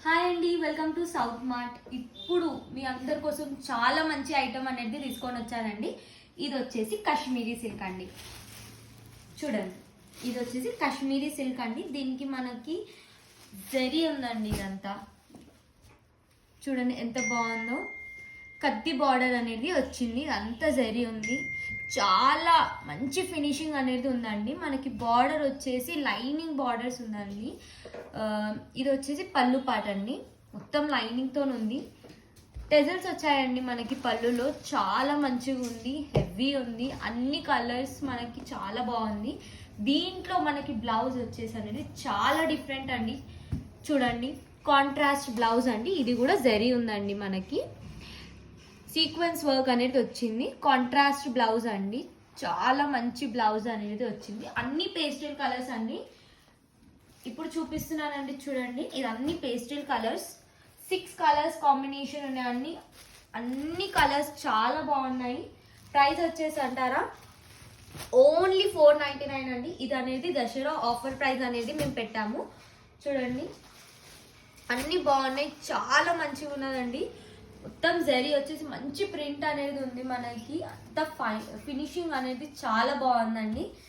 Hi అండి, welcome to south mart. ఇప్పుడు మీ అందరి కోసం చాలా మంచి ఐటమ్ అనేది తీసుకొని వచ్చానండి. ఇది వచ్చేసి కాశ్మీరీ సిల్క్ అండి. చూడండి, ఇది వచ్చేసి కాశ్మీరీ సిల్క్ అండి. దీనికి మనకి జరీ ఉందండి. ఇదంతా చూడండి ఎంత బాగుందో. కత్తి బార్డర్ అనేది వచ్చింది, అంతా జరీ ఉంది. చాలా మంచి ఫినిషింగ్ అనేది ఉందండి. మనకి బార్డర్ వచ్చేసి లైనింగ్ బార్డర్స్ ఉందండి. ఇది వచ్చేసి పళ్ళు పాట అండి, మొత్తం లైనింగ్తో ఉంది. టెజల్స్ వచ్చాయండి మనకి పళ్ళులో. చాలా మంచిగా ఉంది, హెవీ ఉంది, అన్ని కలర్స్ మనకి చాలా బాగుంది. దీంట్లో మనకి బ్లౌజ్ వచ్చేసి అనేది చాలా డిఫరెంట్ అండి. చూడండి, కాంట్రాస్ట్ బ్లౌజ్ అండి. ఇది కూడా జరీ ఉందండి. మనకి సీక్వెన్స్ వర్క్ అనేది వచ్చింది. కాంట్రాస్ట్ బ్లౌజ్ అండి, చాలా మంచి బ్లౌజ్ అనేది వచ్చింది. అన్ని పేస్టల్ కలర్స్ అండి. ఇప్పుడు చూపిస్తున్నానండి, చూడండి. ఇది అన్ని పేస్టల్ కలర్స్, 6 కలర్స్ కాంబినేషన్ ఉన్నాయండి. అన్ని కలర్స్ చాలా బాగున్నాయి. ప్రైస్ వచ్చేసి అంటారా, ఓన్లీ 499 అండి. ఇది అనేది దసరా ఆఫర్ ప్రైస్ అనేది మేము పెట్టాము. చూడండి, అన్ని బాగున్నాయి, చాలా మంచిగా ఉన్నదండి. మొత్తం జరీ వచ్చేసి మంచి ప్రింట్ అనేది ఉంది మనకి. అంత ఫినిషింగ్ అనేది చాలా బాగుందండి.